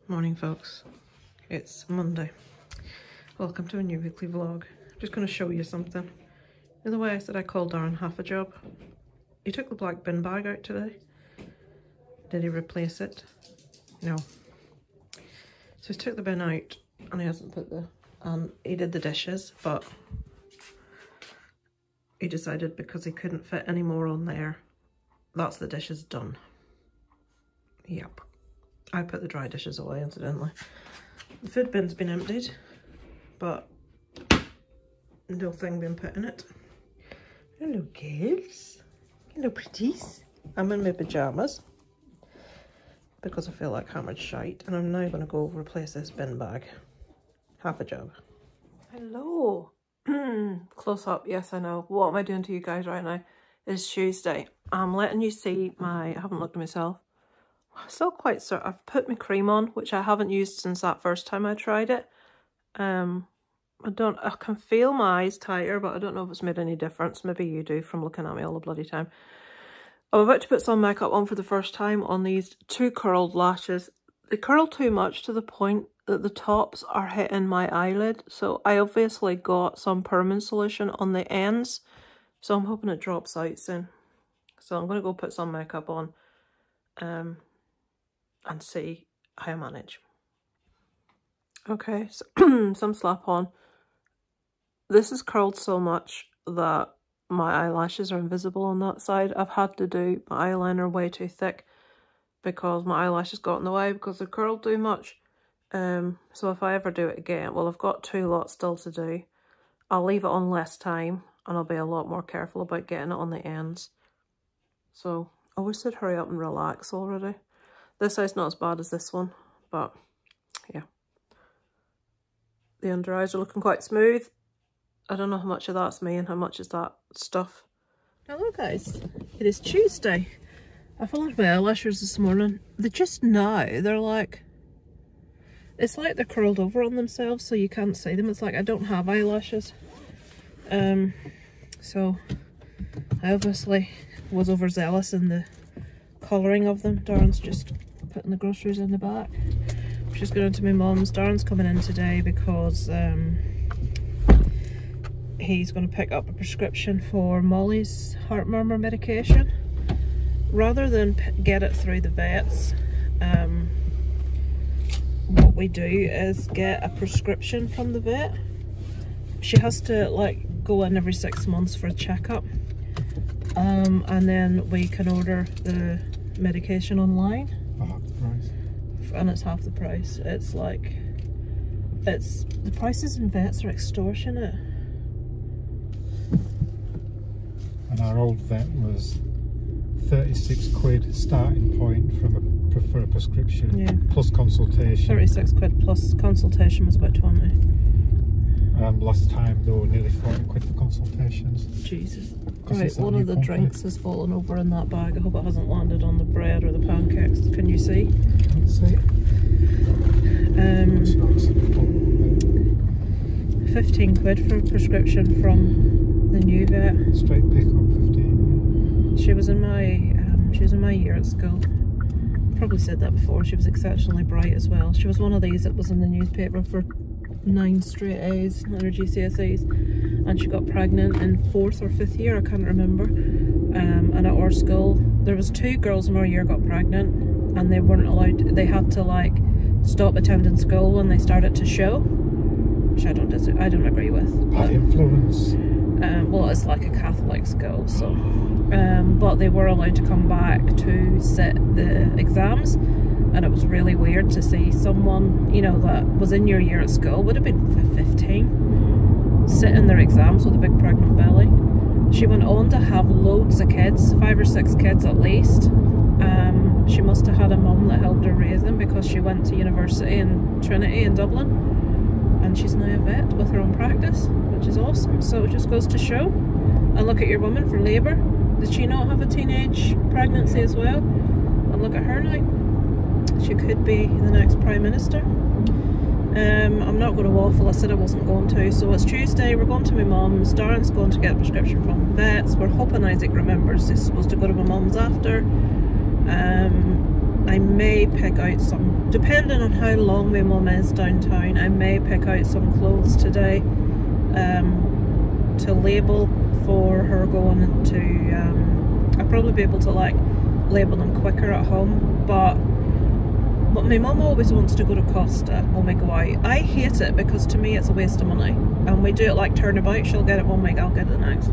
Morning folks, it's Monday. Welcome to a new weekly vlog. I'm just going to show you something. In the way I said I called Darren half a job, he took the black bin bag out today. Did he replace it? No. So he took the bin out and he hasn't put the, he did the dishes, but he decided because he couldn't fit any more on there, that's the dishes done. Yep. I put the dry dishes away, incidentally. The food bin's been emptied, but nothing been put in it. Hello, girls. Hello, pretties. I'm in my pyjamas because I feel like hammered shite, and I'm now going to go replace this bin bag. Half a job. Hello. Close up, yes, I know. What am I doing to you guys right now? It's Tuesday. I'm letting you see my... I haven't looked at myself. Still quite sore. I've put my cream on, which I haven't used since that first time I tried it. I can feel my eyes tighter, but I don't know if it's made any difference. Maybe you do from looking at me all the bloody time. I'm about to put some makeup on for the first time on these two curled lashes. They curl too much to the point that the tops are hitting my eyelid. So I obviously got some permanent solution on the ends. So I'm hoping it drops out soon. So I'm going to go put some makeup on. And see how I manage. Okay, so some slap on. This is curled so much that my eyelashes are invisible on that side. I've had to do my eyeliner way too thick because my eyelashes got in the way because they're curled too much. So if I ever do it again, well, I've got two lots still to do. I'll leave it on less time and I'll be a lot more careful about getting it on the ends. So I wish they'd hurry up and relax already. This side's not as bad as this one, but yeah. The under eyes are looking quite smooth. I don't know how much of that's me and how much is that stuff. Hello guys, it is Tuesday. I followed my eyelashes this morning. They're just now, they're like, it's like they're curled over on themselves so you can't see them. It's like I don't have eyelashes. So I obviously was overzealous in the colouring of them. Darren's just putting the groceries in the back. I'm just going to my mum's. Darren's coming in today because he's going to pick up a prescription for Molly's heart murmur medication. Rather than get it through the vets, what we do is get a prescription from the vet. She has to like go in every 6 months for a checkup. And then we can order the medication online. For half the price. And it's half the price. It's like, the prices in vets are extortionate. And our old vet was 36 quid starting point for a prescription, yeah. Plus consultation. 36 quid plus consultation was about 20. Last time though, nearly 40 quid for consultations. Jesus. Right, one of the drinks has fallen over in that bag. I hope it hasn't landed on the bread or the pancakes. Can you see? Can't see. 15 quid for a prescription from the new vet. Straight pick up 15. She was in my year at school. Probably said that before. She was exceptionally bright as well. She was one of these that was in the newspaper for 9 straight A's on her GCSEs, and she got pregnant in 4th or 5th year, I can't remember. And at our school there was 2 girls in our year got pregnant and they weren't allowed, they had to like stop attending school when they started to show, which I don't agree with. By influence. Well, it's like a Catholic school, so but they were allowed to come back to sit the exams. And it was really weird to see someone, you know, that was in your year at school, would have been 15, sitting their exams with a big pregnant belly. She went on to have loads of kids, 5 or 6 kids at least. She must have had a mum that helped her raise them because she went to university in Trinity in Dublin. And she's now a vet with her own practice, which is awesome. So it just goes to show. And look at your woman for labour. Did she not have a teenage pregnancy as well? And look at her now. She could be the next Prime Minister. I'm not going to waffle, I said I wasn't going to. So it's Tuesday, we're going to my mum's. Darren's going to get a prescription from the vets. We're hoping Isaac remembers he's supposed to go to my mum's after. I may pick out some, depending on how long my mum is downtown, I may pick out some clothes today to label for her going to, I'll probably be able to like label them quicker at home, but my mum always wants to go to Costa when we go out. I hate it because to me it's a waste of money, and we do it like turnabout. She'll get it one week, I'll get it the next.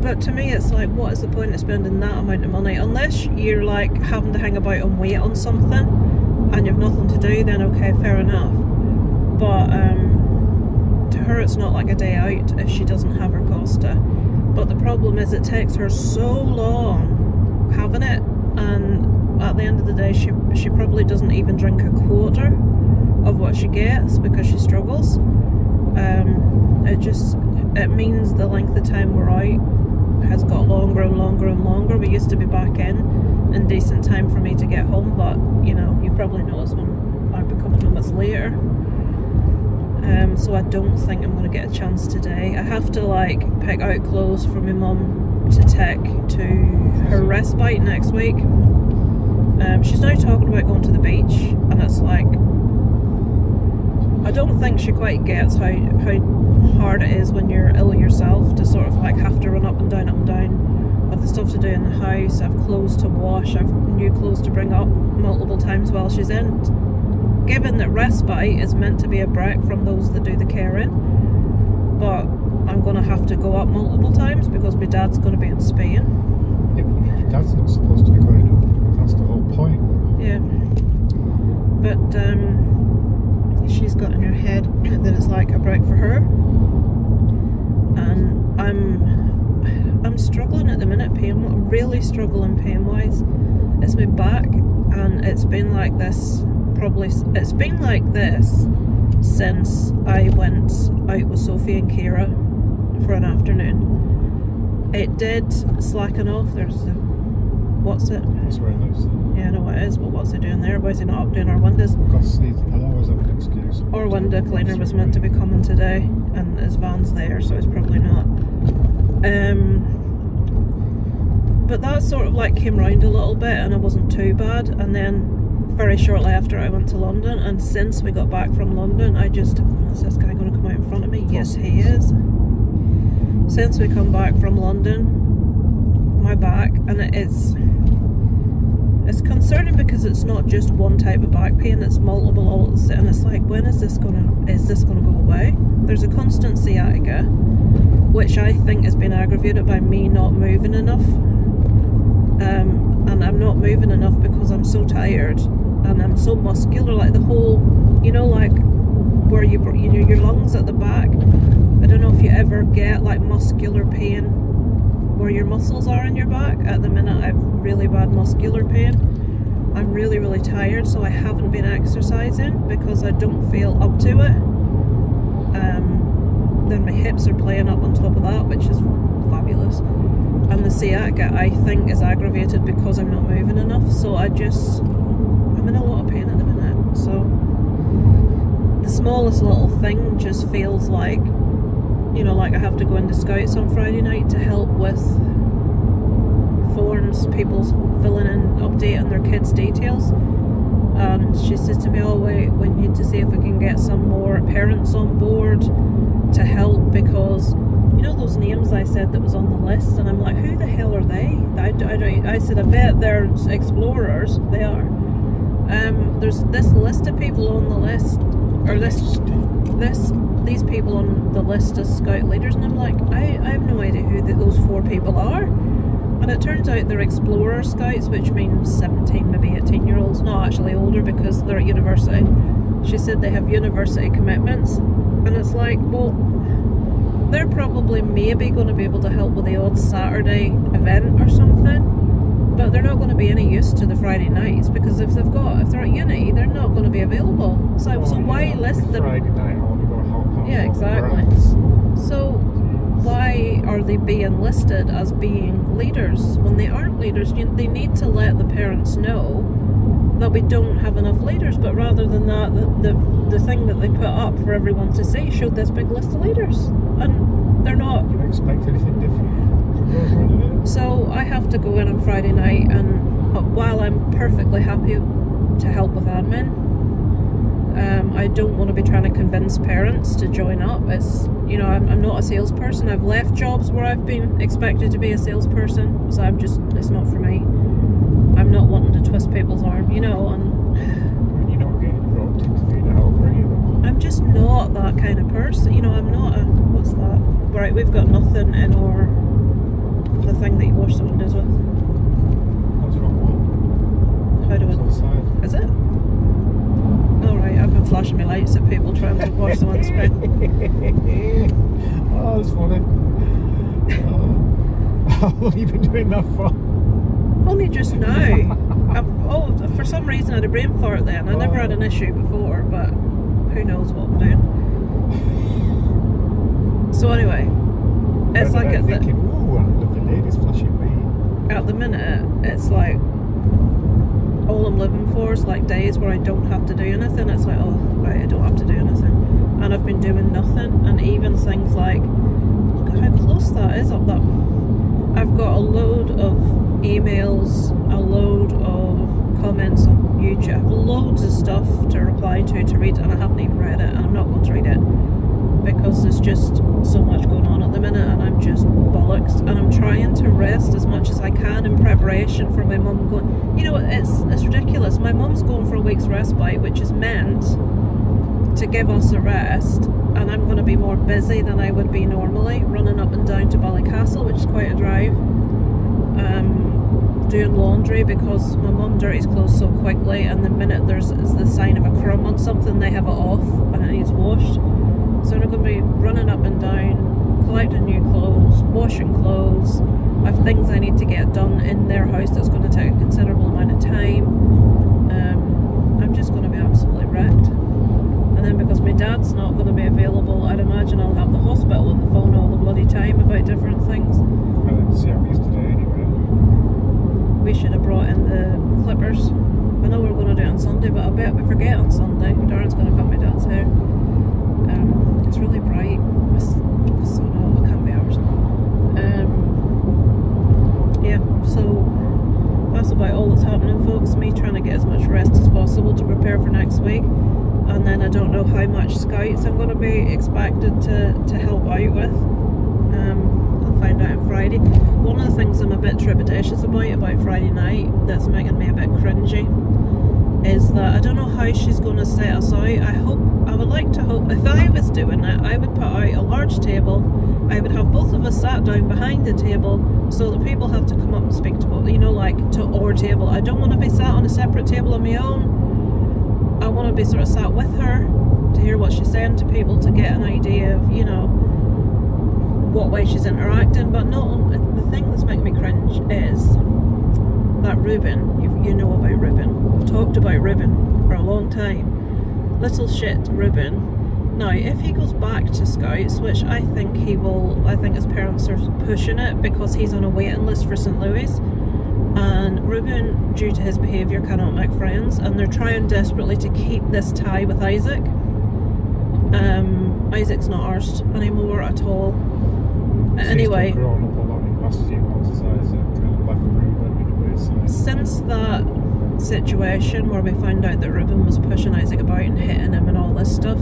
But to me it's like, what is the point of spending that amount of money? Unless you're like having to hang about and wait on something and you've nothing to do, then okay, fair enough. But to her it's not like a day out if she doesn't have her Costa. But the problem is it takes her so long having it, and at the end of the day she probably doesn't even drink a quarter of what she gets because she struggles. It means the length of time we're out has got longer and longer and longer. We used to be back in decent time for me to get home, but you know, you've probably noticed when I've been coming home it's later. So I don't think I'm going to get a chance today. I have to like pick out clothes for my mum to take to her respite next week. She's now talking about going to the beach, and it's like, I don't think she quite gets how hard it is when you're ill yourself to sort of like have to run up and down. I've the stuff to do in the house, I've clothes to wash, I've new clothes to bring up multiple times while she's in. Given that respite is meant to be a break from those that do the caring, but I'm going to have to go up multiple times because my dad's going to be in Spain. Yeah, but your dad's not supposed to be going up, that's the whole point. Yeah, but she's got in her head that it's like a break for her, and I'm struggling at the minute, really struggling pain wise. It's my back, and it's been like this it's been like this since I went out with Sophie and Kira for an afternoon. It did slacken off. There's the, what's it? That's where he lives. Yeah, I know what it is, but what's he doing there? Why is he not up doing our windows? Because I'll always have an excuse. Our window cleaner was meant to be coming today, and his van's there, so it's probably not. But that sort of like came round a little bit, and it wasn't too bad. And then very shortly after I went to London, and since we got back from London, is this guy going to come out in front of me? Yes, he is. Since we come back from London, my back, and it's concerning because it's not just one type of back pain, it's multiple all at the same, and it's like, when is this gonna go away? There's a constant sciatica, which I think has been aggravated by me not moving enough. And I'm not moving enough because I'm so tired and I'm so muscular, like the whole, you know, like where your lungs at the back. I don't know if you ever get like muscular pain where your muscles are in your back. At the minute I have really bad muscular pain. I'm really, really tired, so I haven't been exercising because I don't feel up to it. Then my hips are playing up on top of that, which is fabulous. And the sciatica, I think, is aggravated because I'm not moving enough. So I'm in a lot of pain at the minute. So the smallest little thing just feels like, you know, like I have to go into Scouts on Friday night to help with forms, people filling in, updating their kids' details. And she says to me, oh wait, we need to see if we can get some more parents on board to help, because you know those names I said that was on the list, and I'm like, who the hell are they? I said, I bet they're explorers. They are. There's this list of people on the list, or these people on the list as Scout leaders, and I'm like, I have no idea who those 4 people are. And it turns out they're Explorer Scouts, which means 17, maybe 18-year-olds, not actually older because they're at university. She said they have university commitments, and it's like, well, they're probably maybe going to be able to help with the odd Saturday event or something, but they're not going to be any use to the Friday nights, because if they're at uni, they're not going to be available. So why list them? Friday night, I want to go help out. Yeah, exactly. So why are they being listed as being leaders when they aren't leaders? They need to let the parents know that we don't have enough leaders, but rather than that, the thing that they put up for everyone to see showed this big list of leaders, and they're not. You expect anything different from those running it? So I have to go in on Friday night and while I'm perfectly happy to help with admin, I don't want to be trying to convince parents to join up. It's, you know, I'm not a salesperson. I've left jobs where I've been expected to be a salesperson, so it's not for me. I'm not wanting to twist people's arm, you know, and you're not getting roped into being a helper either. I'm just not that kind of person, you know. I'm not a, what's that? Right, we've got nothing in our, the thing that you wash the windows with. What's wrong with it? How do I? It's on the side. Is it? Alright, I've been flashing my lights at people trying to wash the windscreen. Oh, that's funny. How long have you been doing that for? Only just now. For some reason I had a brain fart then. I never had an issue before, but who knows what I'm doing. So anyway, it's like at thinking, ooh, the lady's flashing me. At the minute, it's like all I'm living for is like days where I don't have to do anything. It's like, oh, right, I don't have to do anything. And I've been doing nothing. And even things like, look at how close that is up that. I've got a load of emails, a load of comments on YouTube, loads of stuff to reply to read, and I haven't even read it, and I'm not going to read it because there's just so much going on at the minute, and I'm just bollocks, and I'm trying to rest as much as I can in preparation for my mum going, you know, it's ridiculous. My mum's going for a week's respite, which is meant to give us a rest, and I'm going to be more busy than I would be normally, running up and down to Ballycastle, which is quite a drive, doing laundry because my mum dirties clothes so quickly, and the minute there's the sign of a crumb on something, they have it off and it needs washed. So I'm going to be running up and down, collecting new clothes, washing clothes. I have things I need to get done in their house that's going to take a considerable amount of time. I'm just going to be absolutely wrecked. And then because my dad's not going to be available, I'd imagine I'll have the hospital on the phone all the bloody time about different things. I didn't see how he is today anyway. We should have brought in the clippers. I know we were going to do it on Sunday, but I bet we forget on Sunday. Darren's going to cut my dad's hair. It's really bright. So no, it can't be ours. Yeah, so that's about all that's happening, folks. Me trying to get as much rest as possible to prepare for next week. And then I don't know how much scouts I'm going to be expected to help out with. I'll find out on Friday. One of the things I'm a bit trepidatious about Friday night that's making me a bit cringy is that I don't know how she's going to set us out. I would like to hope, if I was doing it, I would put out a large table. I would have both of us sat down behind the table so that people have to come up and speak to, you know, like to our table. I don't want to be sat on a separate table on my own. I want to be sort of sat with her to hear what she's saying to people, to get an idea of, you know, what way she's interacting. But not the thing that's making me cringe is that Ruben, you know about Ruben. I've talked about Ruben for a long time. Little shit Ruben. Now, if he goes back to Scouts, which I think he will, I think his parents are pushing it because he's on a waiting list for St. Louis. And Ruben, due to his behaviour, cannot make friends, and they're trying desperately to keep this tie with Isaac. Isaac's not ours anymore at all. Anyway, since that situation where we found out that Ruben was pushing Isaac about and hitting him and all this stuff,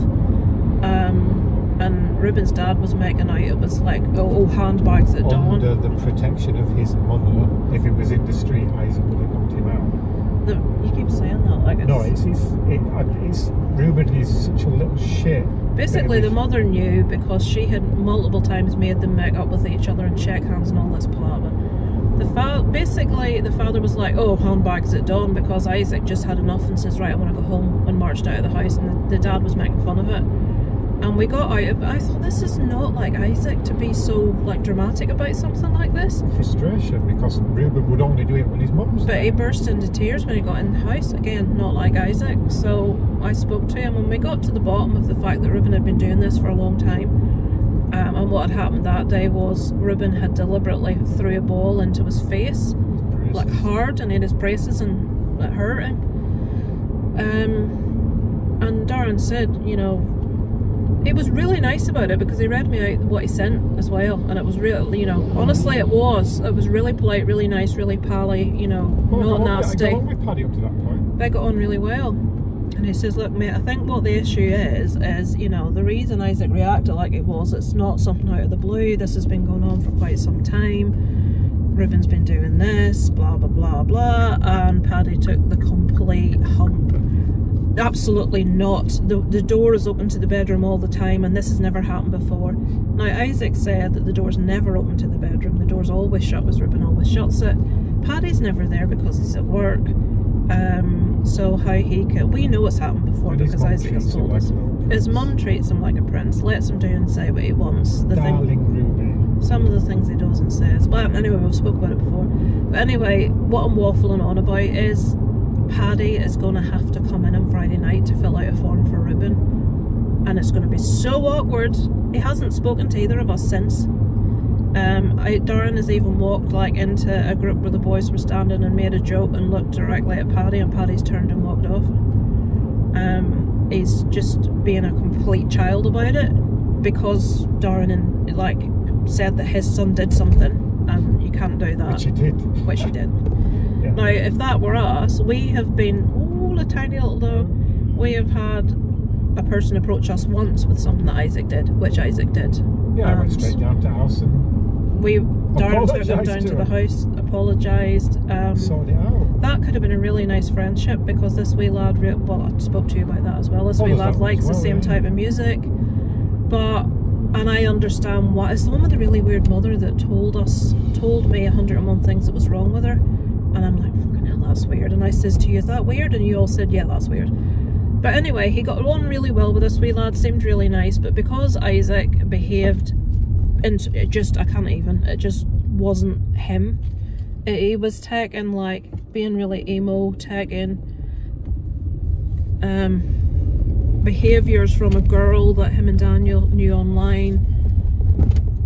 and Ruben's dad was making out it was like, oh, handbags at dawn. Under the protection of his mother, if it was in the street, Isaac would have knocked him out. You keep saying that like it's... No, it's Ruben is such a little shit. Basically, the mother knew because she had multiple times made them make up with each other and shake hands and all this palaver. Basically, the father was like, oh, handbags at dawn, because Isaac just had enough and says, right, I want to go home, and marched out of the house, and the dad was making fun of it. And we got out of it. I thought, this is not like Isaac to be so like dramatic about something like this. Frustration, because Ruben would only do it when his mum's there. But he burst into tears when he got in the house. Again, not like Isaac. So I spoke to him, and we got to the bottom of the fact that Ruben had been doing this for a long time. And what had happened that day was Ruben had deliberately threw a ball into his face, like hard, and he had his braces and it hurt him. And Darren said, you know, he was really nice about it, because he read me out what he sent as well, and it was real, you know, honestly it was really polite, really nice, really pally, you know, not nasty. I got on with Paddy up to that point. They got on really well. And he says, look mate, I think what the issue is, you know, the reason Isaac reacted like it was, it's not something out of the blue, this has been going on for quite some time, Ruben's been doing this, blah blah blah blah, and Paddy took the complete hump. Absolutely not. The door is open to the bedroom all the time, and this has never happened before. Now Isaac said that the door's never open to the bedroom, the door's always shut, as Ruben always shuts it. Paddy's never there because he's at work. So how he could, we know it's happened before, and because Isaac has told us. His mum treats him like a prince, lets him do and say what he wants. Some of the things he does and says. But anyway, we've spoken about it before. But anyway, what I'm waffling on about is Paddy is going to have to come in on Friday night to fill out a form for Ruben, and it's going to be so awkward. He hasn't spoken to either of us since. Darren has even walked like into a group where the boys were standing and made a joke and looked directly at Paddy, and Paddy's turned and walked off. He's just being a complete child about it, because Darren like said that his son did something, and you can't do that. Which he did. Yeah. Now, if that were us, we have been, a tiny little dog, we have had a person approach us once with something that Isaac did, which Isaac did. Yeah, I went straight down to the house and Darren took him down to the house, apologised. Sorted it out. That could have been a really nice friendship, because this wee lad, well, I spoke to you about that as well, this wee lad likes the same type of music, and I understand why. It's the one with the really weird mother that told me 101 things that was wrong with her, and I'm like, fucking hell, that's weird. And I says to you, is that weird? And you all said, yeah, that's weird. But anyway, he got on really well with this wee lad, seemed really nice, but because Isaac behaved, and it just wasn't him. He was taking, like, being really emo, taking behaviours from a girl that him and Daniel knew online,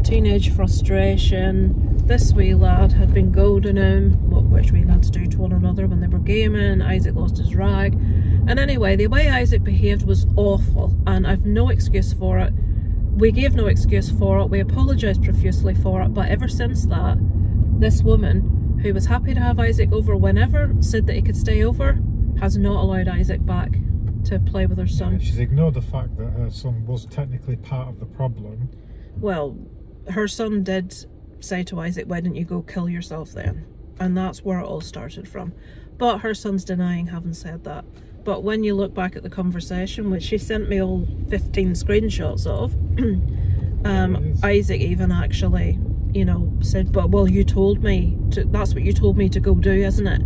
teenage frustration. This wee lad had been goading him, which wee lads do to one another when they were gaming. Isaac lost his rag, and anyway, the way Isaac behaved was awful, and I've no excuse for it. We gave no excuse for it, we apologised profusely for it, but ever since that, this woman, who was happy to have Isaac over whenever, said that he could stay over, has not allowed Isaac back to play with her son. Yeah, she's ignored the fact that her son was technically part of the problem. Well, her son did say to Isaac, why didn't you go kill yourself then? And that's where it all started from. But her son's denying having said that. But when you look back at the conversation, which she sent me all 15 screenshots of, Isaac even actually, you know, said, but well, you told me to, that's what you told me to go do, isn't it?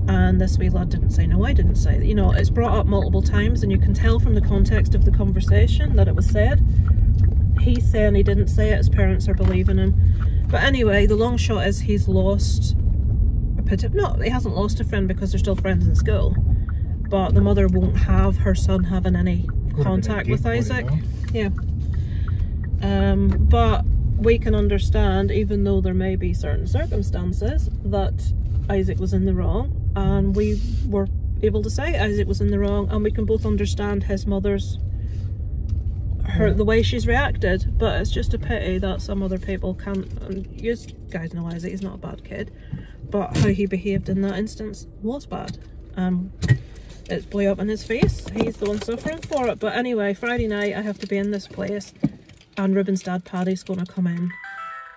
And this wee lad didn't say, no, I didn't say that. You know, it's brought up multiple times, and you can tell from the context of the conversation that it was said. He's saying he didn't say it, his parents are believing him. But anyway, the long shot is he's lost he hasn't lost a friend, because they're still friends in school. But the mother won't have her son having any contact with Isaac. Yeah. But we can understand, even though there may be certain circumstances, that Isaac was in the wrong, and we were able to say Isaac was in the wrong, and we can both understand his mother's the way she's reacted. But it's just a pity that some other people can't. And you guys know Isaac, he's not a bad kid, but how he behaved in that instance was bad. It's blew up in his face. He's the one suffering for it. But anyway, Friday night I have to be in this place, and Ruben's dad Paddy's going to come in,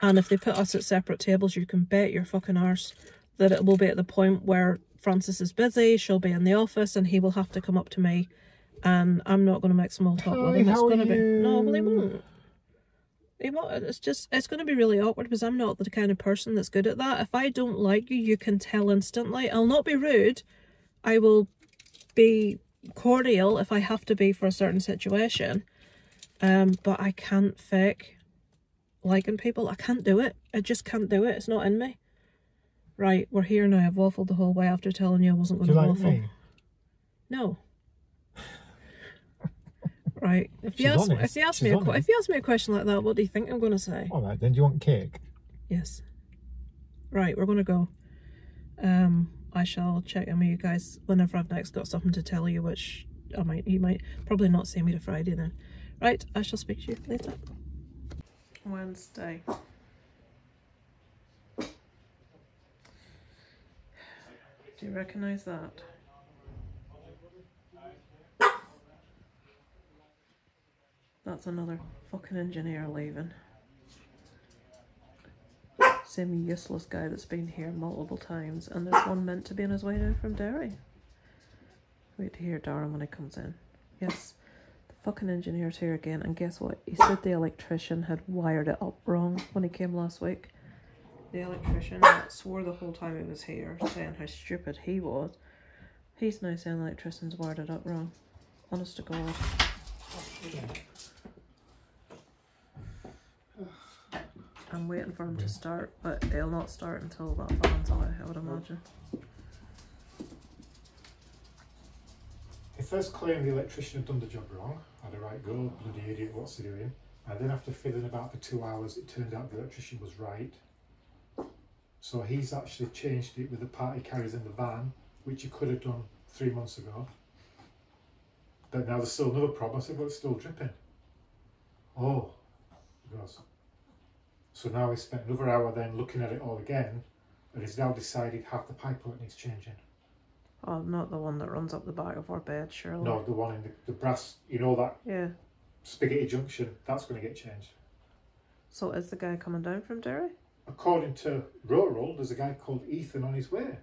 and if they put us at separate tables, you can bet your fucking arse that it will be at the point where Frances is busy, she'll be in the office, and he will have to come up to me, and I'm not going to make small talk with him. It's going to be, no, well, he won't. He won't. It's going to be really awkward, because I'm not the kind of person that's good at that. If I don't like you, you can tell instantly. I'll not be rude. I will be cordial if I have to be for a certain situation, but I can't fake liking people. I can't do it. I just can't do it. It's not in me. Right, we're here now. I've waffled the whole way after telling you I wasn't going to waffle. Me? No. Right. If you ask me a question like that, what do you think I'm going to say? All right, then do you want cake? Yes. Right, we're going to go. I shall check in with you guys whenever I've next got something to tell you, which you might probably not see me to Friday then. Right, I shall speak to you later. Wednesday. Do you recognise that? That's another fucking engineer leaving. Same useless guy that's been here multiple times, and there's one meant to be on his way down from Derry. Wait to hear Darren when he comes in. Yes, the fucking engineer's here again, and guess what? He said the electrician had wired it up wrong when he came last week. The electrician that swore the whole time he was here, saying how stupid he was. He's now saying the electrician's wired it up wrong. Honest to God. I'm waiting for him to start, but he'll not start until that van's away, I would imagine. He first claimed the electrician had done the job wrong. Had a right go, bloody idiot, what's he doing? And then after fiddling about for 2 hours, it turned out the electrician was right. So he's actually changed it with the part he carries in the van, which he could have done 3 months ago. But now there's still another problem. I said, well, it's still dripping. Oh, he goes. So now he spent another hour then looking at it all again, and he's now decided half the pipework needs changing. Oh, not the one that runs up the back of our bed, surely. No, the one in the brass, you know, that yeah. spaghetti junction, that's going to get changed. So is the guy coming down from Derry? According to rural, there's a guy called Ethan on his way.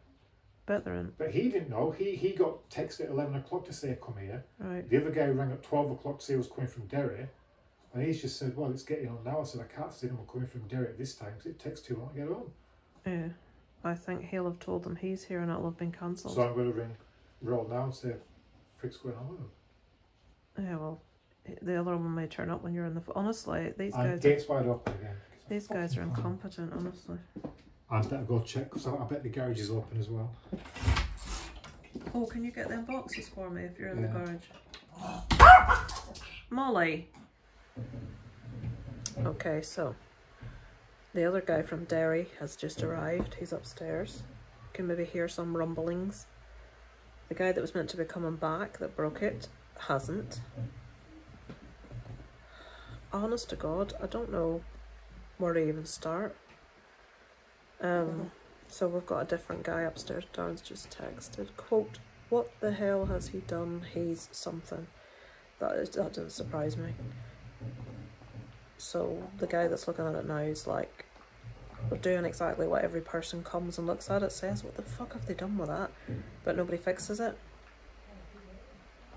Bet they're in. But he didn't know. He got texted at 11 o'clock to say come here. Right. The other guy rang at 12 o'clock to say he was coming from Derry. And he's just said, well, it's getting on now. I said, I can't see them coming from Derry at this time because it takes too long to get home. Yeah. I think he'll have told them he's here and it'll have been cancelled. So I'm going to ring Roll now and say, frick's going on with him. Yeah, well, the other one may turn up when you're in the... Honestly, these and guys... gates wide open again. These guys are incompetent, honestly. I better go check because I bet the garage is open as well. Oh, can you get them boxes for me if you're in the garage? Molly! Okay, so the other guy from Derry has just arrived. He's upstairs. You can maybe hear some rumblings. The guy that was meant to be coming back that broke it hasn't. Honest to God, I don't know where to even start. So we've got a different guy upstairs. Darren's just texted, quote, "What the hell has he done? He's something." That didn't surprise me. So the guy that's looking at it now is like, we're doing exactly what every person comes and looks at it says. What the fuck have they done with that? But nobody fixes it.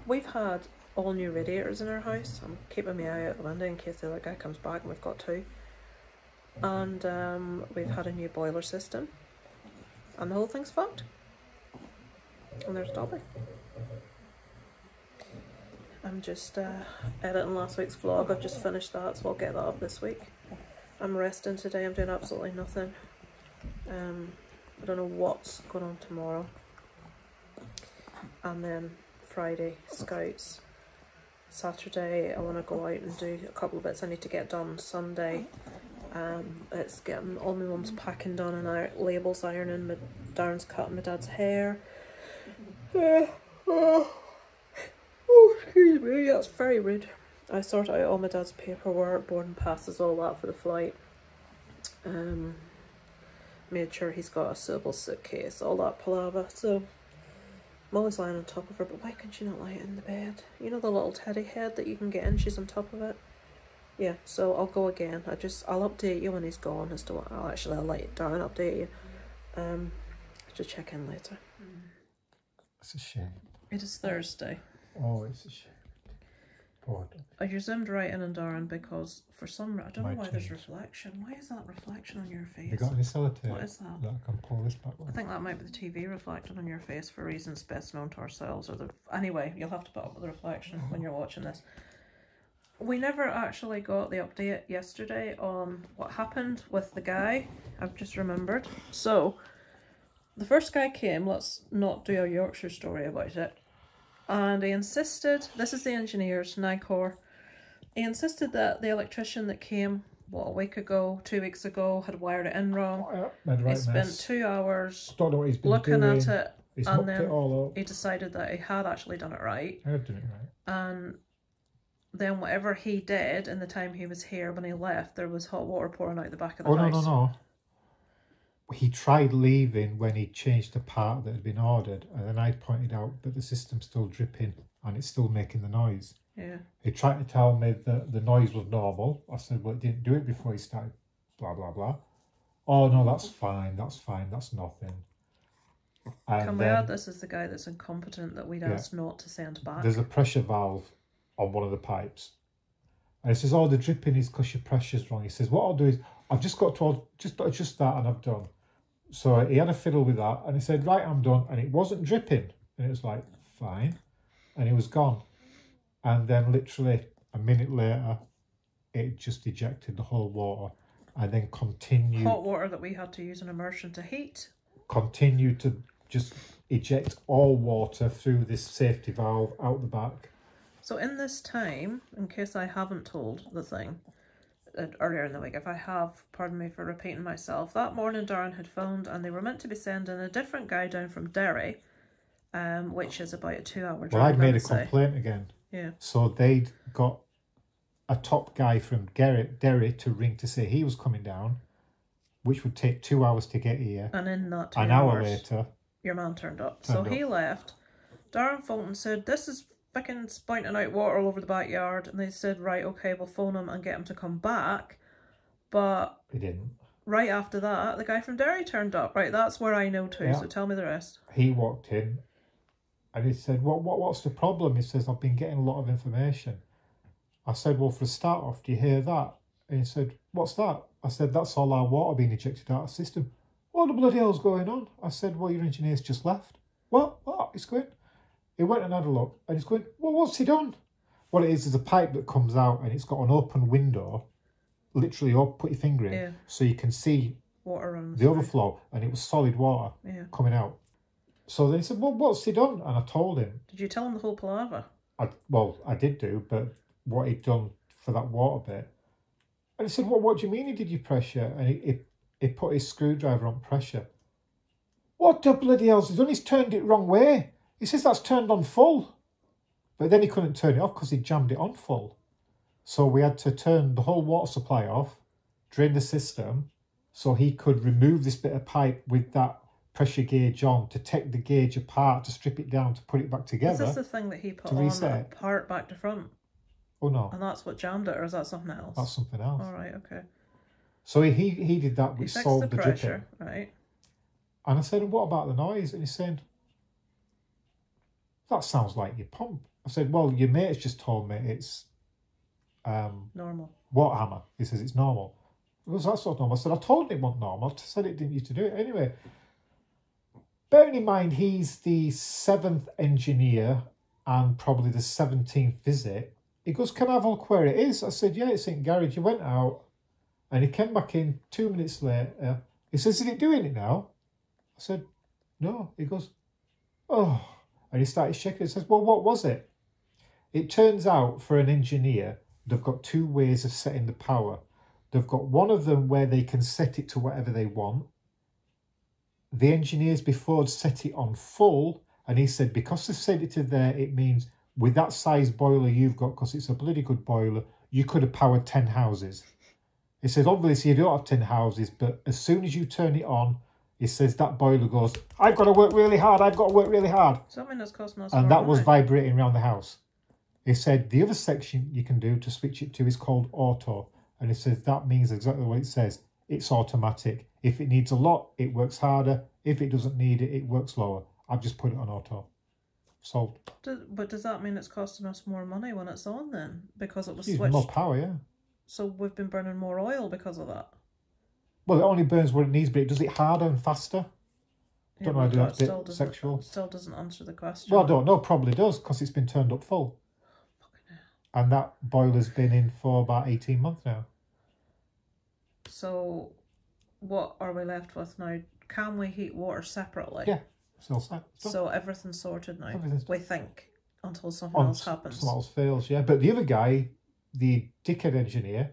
We've had all new radiators in our house. I'm keeping my eye out the window in case the other guy comes back, and we've got two. And we've had a new boiler system. And the whole thing's fucked. And there's Dobby. I'm just editing last week's vlog. I've just finished that, so I'll get that up this week. I'm resting today. I'm doing absolutely nothing. I don't know what's going on tomorrow. And then Friday, Scouts. Saturday, I want to go out and do a couple of bits I need to get done. Sunday, it's getting all my mum's packing done and labels ironing. Darren's cutting my dad's hair. Oh, excuse me, that's very rude. I sorted out all my dad's paperwork, boarding passes, all that for the flight. Made sure he's got a suitable suitcase, all that palaver. So Molly's lying on top of her, but why can she not lie in the bed? You know the little teddy head that you can get in, she's on top of it? Yeah, so I'll go again. I'll update you when he's gone as to what I'll let Darren update you. I'll just check in later. It's a shame. It is Thursday. Oh, it's a shame. Poor Dobby. I zoomed right in on Darren because for some reason, I don't know why there's change. reflection. Why is that reflection on your face? You got any sellotape? What is that? That I can pull this back with? I think that might be the TV reflecting on your face for reasons best known to ourselves. Anyway, you'll have to put up with the reflection when you're watching this. We never actually got the update yesterday on what happened with the guy. I've just remembered. So, the first guy came, let's not do a Yorkshire story about it. And he insisted, this is the engineers, NICOR, he insisted that the electrician that came, what, a week ago, 2 weeks ago, had wired it in wrong. Oh, yeah, he spent 2 hours don't know what he's been looking doing. at it, He's and then it all up. he decided that he had actually done it right. I had done it right. And then whatever he did in the time he was here, when he left, there was hot water pouring out the back of the Oh, house. no. He tried leaving when he changed the part that had been ordered, and then I pointed out that the system's still dripping and it's still making the noise. Yeah. He tried to tell me that the noise was normal. I said, well, it didn't do it before he started, blah, blah, blah. Oh, no, that's fine, that's nothing. And can we add this as the guy that's incompetent that we'd asked not to send back? There's a pressure valve on one of the pipes. And he says, oh, the dripping is because your pressure's wrong. He says, what I'll do is, I've just got to adjust that and I've done. So he had a fiddle with that and he said, right, I'm done. And it wasn't dripping. And it was like, fine. And it was gone. And then literally a minute later, it just ejected the whole water and then continued. Hot water that we had to use an immersion to heat. Continued to just eject all water through this safety valve out the back. So in this time, in case I haven't told the thing earlier in the week, if I have, pardon me for repeating myself, that morning Darren had phoned and they were meant to be sending a different guy down from Derry, which is about a 2-hour drive. Well, I'd made a complaint again. Yeah. So they'd got a top guy from Derry to ring to say he was coming down, which would take 2 hours to get here. And in that 2 an hours, hour later, your man turned up. So he left. Darren phoned and said, this is fucking spouting out water all over the backyard. And they said, right, okay, we'll phone him and get him to come back. But he didn't. Right after that, the guy from Derry turned up. Right, that's where I know too, so tell me the rest. He walked in and he said, what's the problem? He says, I've been getting a lot of information. I said, well, for a start off, do you hear that? And he said, what's that? I said, that's all our water being ejected out of the system. What the bloody hell's going on? I said, well, your engineer's just left. What? He's going. He went and had a look and he's going, well, what's he done? What it is a pipe that comes out and it's got an open window, literally put your finger in, so you can see water runs the overflow, and it was solid water coming out. So then he said, well, what's he done? And I told him. Did you tell him the whole palaver? I did do, but what he'd done for that water bit. And he said, well, what do you mean he did your pressure? And he put his screwdriver on pressure. What the bloody hell's he done? He's turned it wrong way. He says that's turned on full. But then he couldn't turn it off because he jammed it on full. So we had to turn the whole water supply off, drain the system, so he could remove this bit of pipe with that pressure gauge on to take the gauge apart, to strip it down, to put it back together. Is this the thing that he put on apart back to front? Oh, no. And that's what jammed it, or is that something else? That's something else. All right, okay. So he did that, which solved the pressure, dripping. right? And I said, what about the noise? And he's saying, that sounds like your pump. I said, well, your mate's just told me it's normal. Water hammer. He says it's normal. He goes, that's not normal. I said, I told him it wasn't normal. I said it didn't need to do it. Anyway, bearing in mind he's the 7th engineer and probably the 17th visit, he goes, can I have a look where it is? I said, yeah, it's in garage. He went out and he came back in 2 minutes later. He says, is it doing it now? I said, no. He goes, oh. And he started shaking. He says, well, what was it? It turns out for an engineer, they've got 2 ways of setting the power. They've got one of them where they can set it to whatever they want. The engineers before set it on full, and he said because they've set it to there, it means with that size boiler you've got, because it's a bloody good boiler, you could have powered 10 houses. He says, obviously you don't have 10 houses, but as soon as you turn it on, he says that boiler goes, I've got to work really hard, I've got to work really hard. Something that's costing us and more that money. was vibrating around the house. He said the other section you can do to switch it to is called auto. And he says that means exactly what it says. It's automatic. If it needs a lot, it works harder. If it doesn't need it, it works lower. I've just put it on auto. Solved. But does that mean it's costing us more money when it's on then? Because it was Using switched? more power, yeah. So we've been burning more oil because of that? Well, it only burns what it needs, but it does it harder and faster. Yeah, Don't know how to do that bit sexual. Still doesn't answer the question. Well, I don't know. Probably does, because it's been turned up full. And that boiler's been in for about 18 months now. So what are we left with now? Can we heat water separately? Yeah, still set. So everything's sorted now, we think, until something else happens. Something else fails, yeah. But the other guy, the dickhead engineer,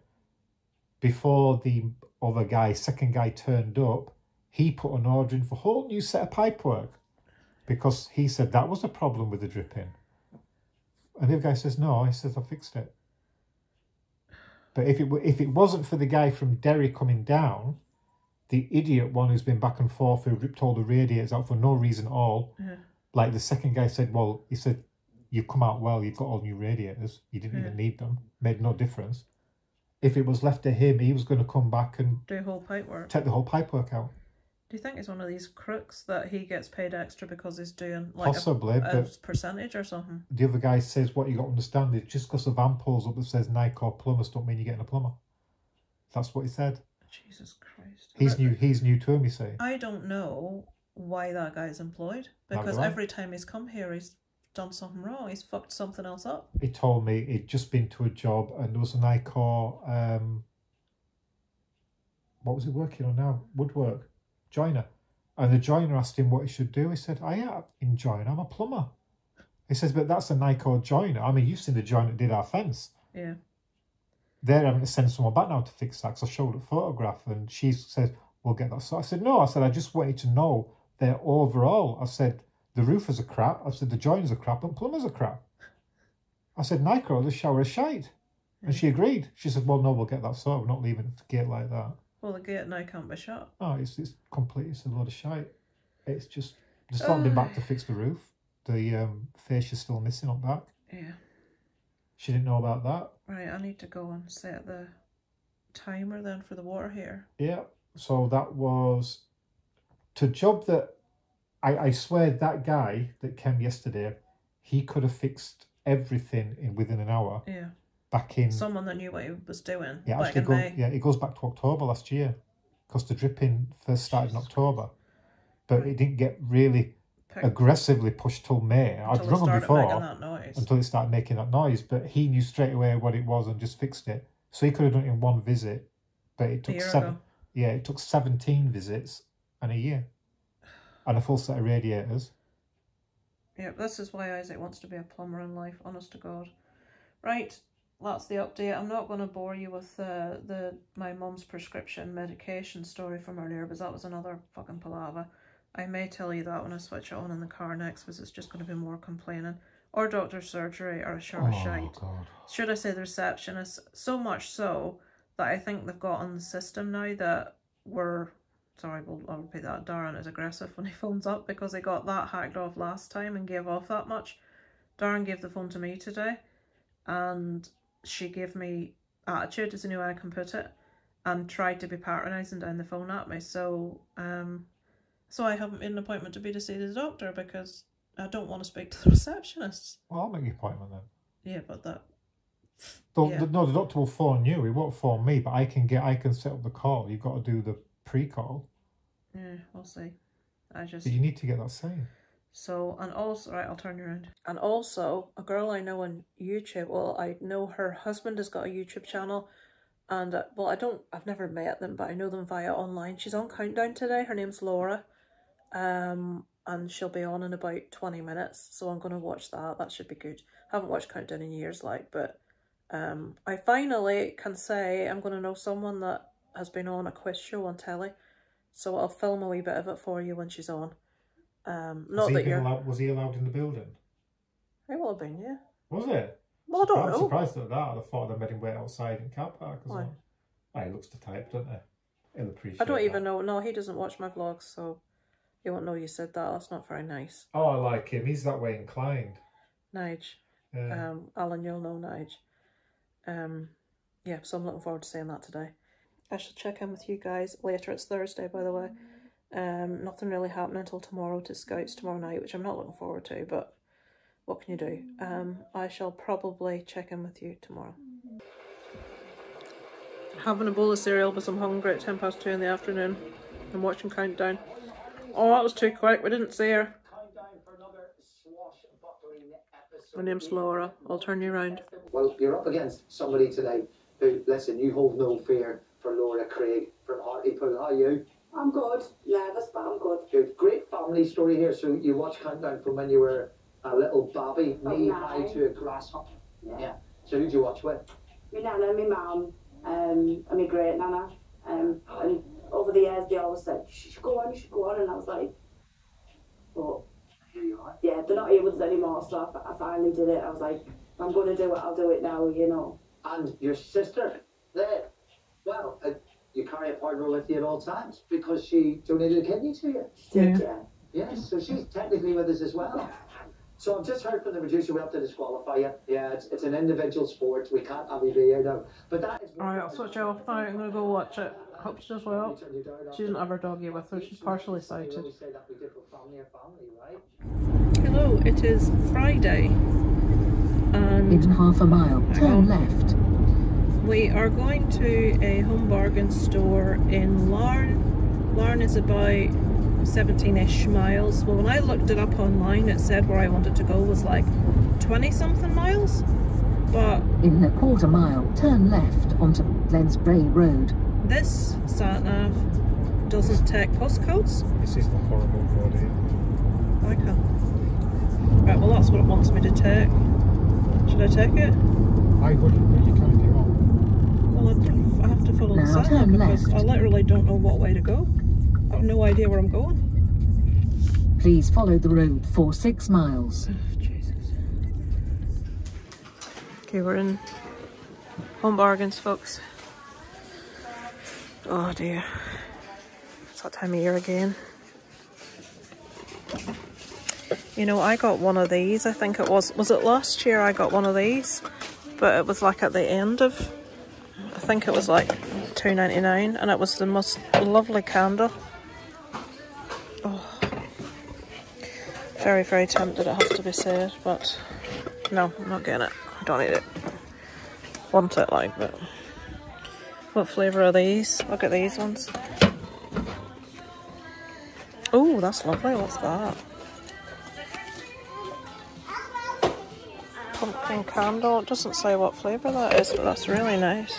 before the other guy, second guy turned up, he put an order in for a whole new set of pipework because he said that was a problem with the dripping. And the other guy says, no, he says, I fixed it. But if it wasn't for the guy from Derry coming down, the idiot one who's been back and forth, who ripped all the radiators out for no reason at all, like the second guy said, well, he said, you've come out well, you've got all new radiators, you didn't even need them, made no difference. If it was left to him, he was going to come back and do whole pipe work. Take the whole pipe work out. Do you think it's one of these crooks that he gets paid extra because he's doing like possibly a percentage or something? The other guy says what you got to understand is just because a van pulls up that says Nike or plumbers don't mean you're getting a plumber. That's what he said. Jesus Christ. He's new to him, you say. I don't know why that guy's employed, because every time he's come here he's done something wrong. He's fucked something else up. He told me he'd just been to a job and there was an Icor, what was he working on now? Woodwork. Joiner. And the joiner asked him what he should do. He said, I am in joiner, I'm a plumber. He says, but that's a Icor joiner. I mean, you've seen the joiner that did our fence. Yeah. They're having to send someone back now to fix that, because I showed a photograph and she said, we'll get that. So I said, no, I said, I just wanted to know their overall. I said, the roofers are crap. I said, the joiners are crap and plumbers are crap. I said, Icor, the shower is shite. And she agreed. She said, well, no, we'll get that sorted. We're not leaving the gate like that. Well, the gate now can't be shut. Oh, it's complete. It's a load of shite. It's just, they still haven't been back to fix the roof. The fascia's still missing on back. Yeah. She didn't know about that. Right, I need to go and set the timer then for the water heater. Yeah, so that was to job that I swear that guy that came yesterday, he could have fixed everything within an hour. Yeah. Back in someone that knew what he was doing. Yeah, actually, it goes back to October last year, because the dripping first started in October, but it didn't get really aggressively pushed till May. I'd rung him before until it started making that noise, but he knew straight away what it was and just fixed it. So he could have done it in one visit, but it took it took 17 visits and a year, and a full set of radiators. Yeah, this is why Isaac wants to be a plumber in life. Honest to God. Right. That's the update. I'm not going to bore you with my mum's prescription medication story from earlier, because that was another fucking palaver. I may tell you that when I switch it on in the car next, because it's just going to be more complaining. Or doctor's surgery, or a shower shite. God. Should I say the receptionist? So much so that I think they've got on the system now that we're... Sorry, I'll repeat that. Darren is aggressive when he phones up, because he got that hacked off last time and gave off that much. Darren gave the phone to me today, and she gave me attitude, is the new way I can put it, and tried to be patronising down the phone at me. So so I haven't made an appointment to see the doctor, because I don't want to speak to the receptionists. Well, I'll make the appointment then. Yeah, but that... No, the doctor will phone you. He won't phone me, but I can set up the call. You've got to do the pre-call. Yeah, we'll see. But you need to get that same. So, and also, right, I'll turn you around. And also, a girl I know on YouTube, well, I know her husband has got a YouTube channel, and, well, I've never met them, but I know them via online. She's on Countdown today. Her name's Laura, and she'll be on in about 20 minutes, so I'm going to watch that. That should be good. Haven't watched Countdown in years, but I finally can say I'm going to know someone that has been on a quiz show on telly, so I'll film a wee bit of it for you when she's on. Was he allowed in the building? He will have been, yeah. Was it? Well, I don't know. I'm surprised at that. I thought they made him wait outside in car park. Why? He looks the type, doesn't he? He'll appreciate I don't even know. No, he doesn't watch my vlogs, so he won't know you said that. That's not very nice. Oh, I like him. He's that way inclined. Nige. Yeah. Alan, you'll know Nige. Yeah, so I'm looking forward to seeing that today. I shall check in with you guys later. It's Thursday, by the way. Nothing really happening until tomorrow to Scouts tomorrow night, which I'm not looking forward to, but what can you do? I shall probably check in with you tomorrow. Having a bowl of cereal because I'm hungry at 2:10 in the afternoon. I'm watching Countdown. Oh, that was too quick. We didn't see her. My name's Laura. I'll turn you around. Well, you're up against somebody today who, listen, you hold no fear for Laura Craig from Hartlepool. How are you? I'm good. Nervous, but I'm good. Good. Great family story here. So you watched Countdown from when you were a little babby, knee-high to a grasshopper. Yeah. So who'd you watch with? My nana, my mum, and my great nana. And over the years, they always said, you should go on, you should go on. And I was like, but here you are. Yeah, they're not here with us anymore. So I finally did it. I was like, if I'm going to do it, I'll do it now, you know. And your sister, There. Well, you carry a partner with you at all times because she donated a kidney to you. Yeah. Yes, so she's technically with us as well. So I've just heard from the producer we have to disqualify you. Yeah, it's an individual sport. We can't have you be here now. But that is. Alright, I'll switch off now. I'm gonna go watch it. Hope she does well. She didn't have her doggy with her. She's partially sighted. Hello, it is Friday. And in half a mile, turn left. We are going to a home bargain store in Larne. Larne is about 17-ish miles. Well, when I looked it up online, it said where I wanted to go was like 20-something miles. But in a quarter mile, turn left onto Glensbrae Road. this sat-nav doesn't take postcodes. This is the horrible road here. Okay. Right, well that's what it wants me to take. Should I take it? I wouldn't, but you can if you want. Well, I have to follow the Now sat-nav turn because left. I literally don't know what way to go. I have no idea where I'm going. Please follow the road for 6 miles. Oh, Jesus. Okay, we're in home bargains, folks. Oh dear. It's that time of year again. You know, I got one of these, I think it was it last year I got one of these? But it was like at the end of, I think it was like $2.99, and it was the most lovely candle. Oh. Very, very tempted, it has to be said, but no, I'm not getting it. I don't need it. Want it, like, but what flavour are these? Look at these ones. Oh, that's lovely. What's that? Pumpkin candle. It doesn't say what flavour that is, but that's really nice.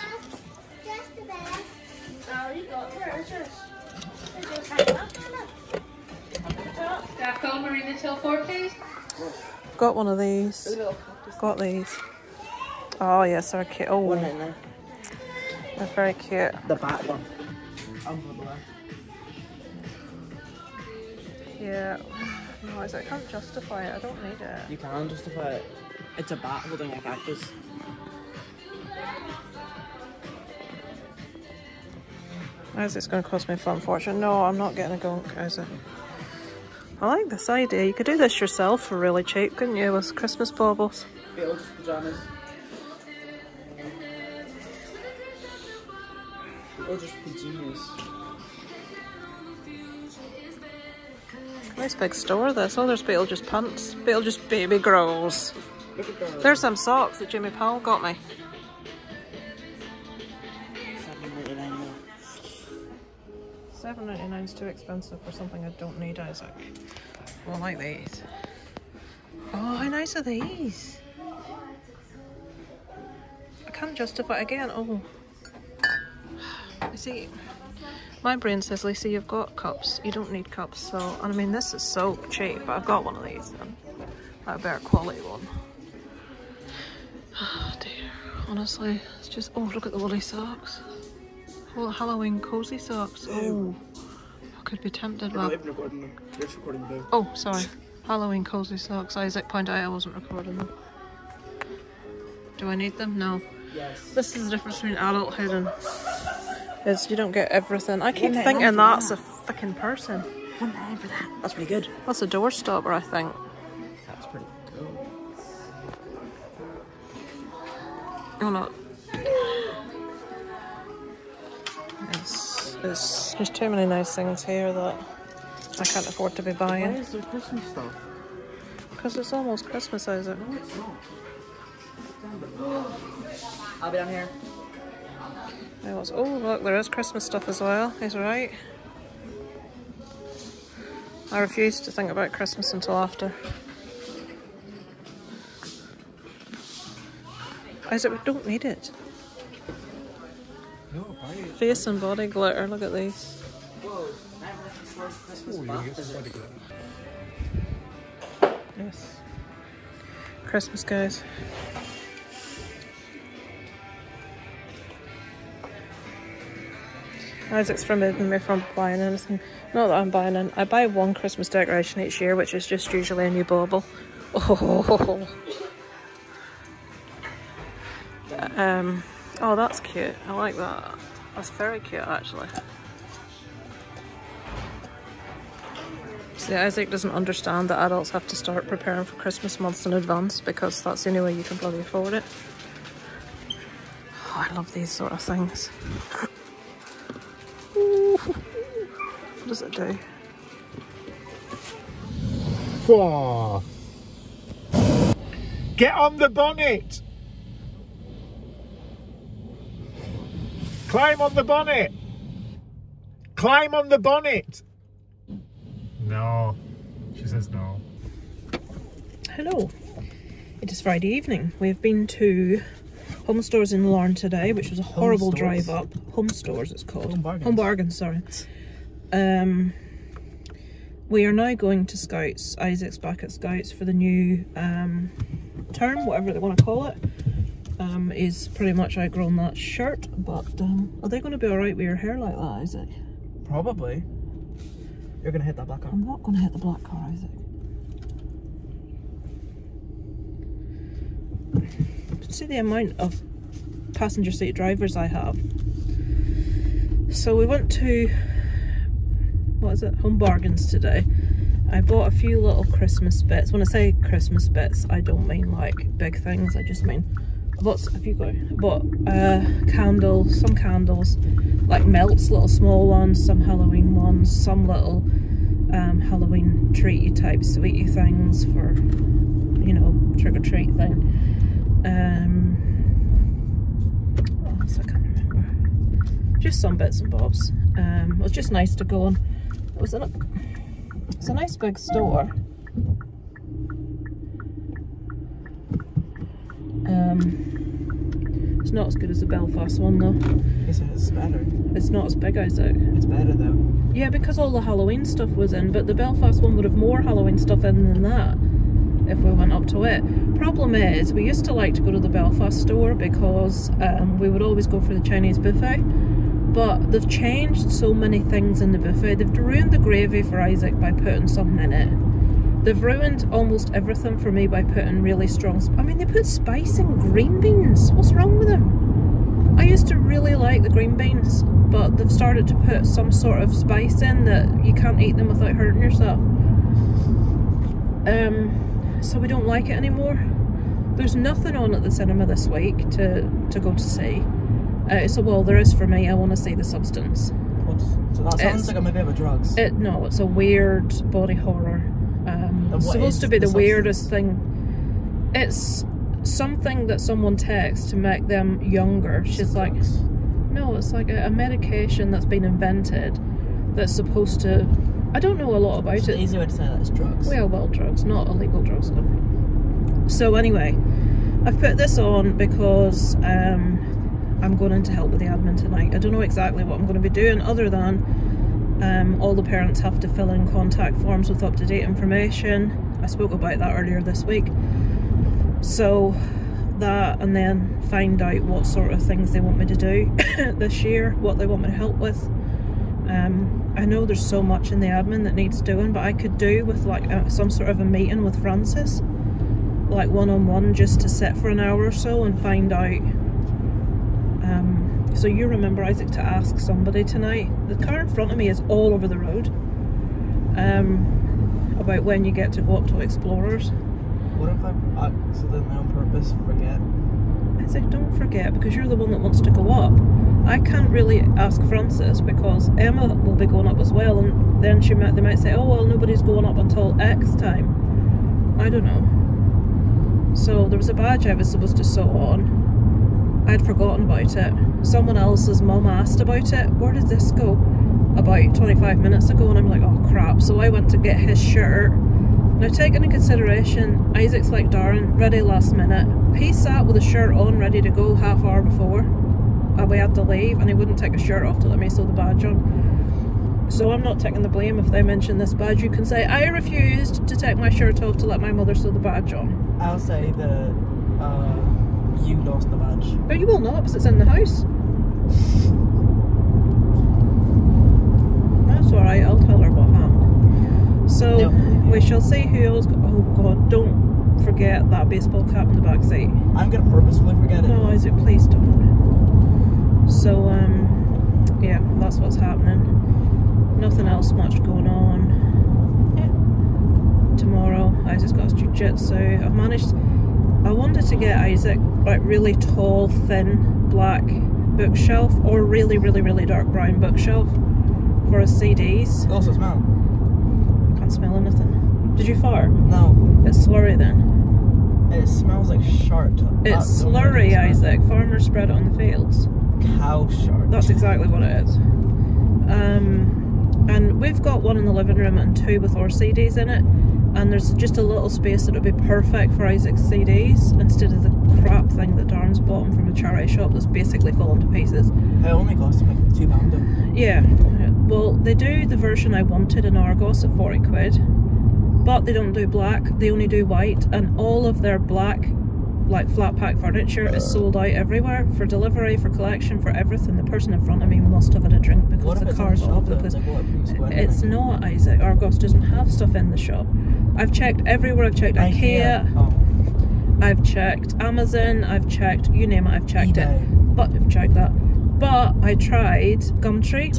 Staff call Marina till 4, please. Got one of these. Got these. Oh yes, they're cute. Oh, they're very cute. The back one. Yeah. No, I can't justify it. I don't need it. You can justify it. It's a bat holding a cactus. Is it's going to cost me a fun fortune? No, I'm not getting a gunk, is it? I like this idea. You could do this yourself for really cheap, couldn't you, with Christmas baubles? Beetle's pajamas. Or just pajamas. Nice big store, this. Oh, there's Beetlejuice pants. Beetlejuice baby girls. Look at those. There's some socks that Jimmy Powell got me. $7.99 is too expensive for something I don't need, Isaac. Well, I like these. Oh, how nice are these? I can't justify again. Oh, you see, my brain says, Lisa, you've got cups. You don't need cups. So, and I mean, this is so cheap. But I've got one of these, then. A better quality one. Oh dear. Honestly, it's just. Oh, look at the woolly socks. Oh, Halloween cozy socks. Oh, I could be tempted. We're not even recording them. You're just recording them. Oh, sorry. Halloween cozy socks. Isaac pointed out I wasn't recording them. Do I need them? No. Yes. This is the difference between adulthood and is you don't get everything. I keep thinking that's a fucking person. $1 for that. That's pretty good. That's a doorstopper, I think. That's pretty good. Oh no. There's too many nice things here that I can't afford to be Why buying. is there Christmas stuff? Because it's almost Christmas, Isaac. No, it's not. I'll be down here. Oh look, there is Christmas stuff as well. He's right. I refuse to think about Christmas until after. Isaac, we don't need it. No, buy it. Face and body glitter, look at these. Whoa, Christmas Oh, you bath, get is some it? body glitter. Yes. Christmas, guys. Isaac's forbidden me from buying anything. Not that I'm buying in. I buy one Christmas decoration each year, which is just usually a new bauble. Oh. Oh, that's cute. I like that. That's very cute, actually. See, Isaac doesn't understand that adults have to start preparing for Christmas months in advance because that's the only way you can bloody afford it. Oh, I love these sort of things. What does it do? Whoa. Get on the bonnet! Climb on the bonnet! Climb on the bonnet! No. She says no. Hello. It is Friday evening. We've been to Home Stores in Larne today, which was a horrible drive up. Home Stores it's called. Home Bargains. Home Bargains, sorry. We are now going to Scouts. Isaac's back at Scouts for the new term, whatever they want to call it. He's pretty much outgrown that shirt, but are they going to be alright with your hair like that, Isaac? Probably. You're going to hit that black car. I'm not going to hit the black car, Isaac. See the amount of passenger seat drivers I have. So we went to, what is it, Home Bargains today. I bought a few little Christmas bits. When I say Christmas bits, I don't mean like big things, I just mean I bought candles, some candles, like melts, little small ones, some Halloween ones, some little Halloween treaty type sweetie things for, you know, trick-or-treat thing. What else I can't remember. Just some bits and bobs. It was just nice to go and it's a nice big store. It's not as good as the Belfast one though. Yes, it's better. It's not as big, Isaac. It's better though. Yeah, because all the Halloween stuff was in, but the Belfast one would have more Halloween stuff in than that if we went up to it. Problem is, we used to like to go to the Belfast store because we would always go for the Chinese buffet, but they've changed so many things in the buffet. They've ruined the gravy for Isaac by putting something in it. They've ruined almost everything for me by putting really strong... I mean, they put spice in green beans. What's wrong with them? I used to really like the green beans, but they've started to put some sort of spice in that you can't eat them without hurting yourself. So we don't like it anymore. There's nothing on at the cinema this week to go to see. So, well, there is for me. I want to see The Substance. So that sounds like a movie about drugs. No, it's a weird body horror. It's supposed to be the weirdest thing. It's something that someone takes to make them younger. She's like, no, it's like a medication that's been invented that's supposed to... I don't know a lot about it. It's an easy way to say that it's drugs. Well, drugs, not illegal drugs though. So anyway, I've put this on because I'm going in to help with the admin tonight. I don't know exactly what I'm going to be doing other than all the parents have to fill in contact forms with up-to-date information. I spoke about that earlier this week. So that, and then find out what sort of things they want me to do this year, what they want me to help with. I know there's so much in the admin that needs doing, but I could do with like some sort of a meeting with Francis, like one-on-one, just to sit for an hour or so and find out. So you remember, Isaac, to ask somebody tonight. The car in front of me is all over the road. About when you get to go up to Explorers. What if I accidentally on purpose forget? Isaac, don't forget, because you're the one that wants to go up. I can't really ask Francis because Emma will be going up as well, and then they might say, oh well, nobody's going up until X time. I don't know. So there was a badge I was supposed to sew on. I'd forgotten about it. Someone else's mum asked about it. Where did this go? About 25 minutes ago, and I'm like, oh crap. So I went to get his shirt. Now, take into consideration, Isaac's like Darren, ready last minute. He sat with a shirt on, ready to go half hour before. We had to leave, and he wouldn't take a shirt off to let me sew the badge on. So I'm not taking the blame if they mention this badge. You can say, I refused to take my shirt off to let my mother sew the badge on. I'll say that you lost the badge. No, you will not, because it's in the house. That's alright, I'll tell her what happened. So, we shall see who else... Oh god, don't forget that baseball cap in the back seat. I'm going to purposefully forget it. No, Isaac, please don't. So yeah, that's what's happening. Nothing else much going on. Tomorrow Isaac's got his jiu-jitsu. I wanted to get Isaac like really tall, thin, black bookshelf or really dark brown bookshelf for his CDs. You also smell. Can't smell anything. Did you fart? No. It's slurry then. It smells like shart. It's slurry, Isaac. Farmers spread it on the fields. Cow shart. That's exactly what it is. And we've got one in the living room and two with our CDs in it. And there's just a little space that would be perfect for Isaac's CDs instead of the crap thing that Darren's bought him from a charity shop that's basically fallen to pieces. It only cost him like £2 though. Yeah. Well, they do the version I wanted in Argos at 40 quid. But they don't do black, they only do white, and all of their black, like flat pack furniture is sold out everywhere for delivery, for collection, for everything. The person in front of me must have had a drink because the car's all over the place. It's not, Isaac. Argos doesn't have stuff in the shop. I've checked everywhere. I've checked IKEA, I've checked Amazon, I've checked, you name it, I've checked it. But I've checked that. But I tried Gumtree,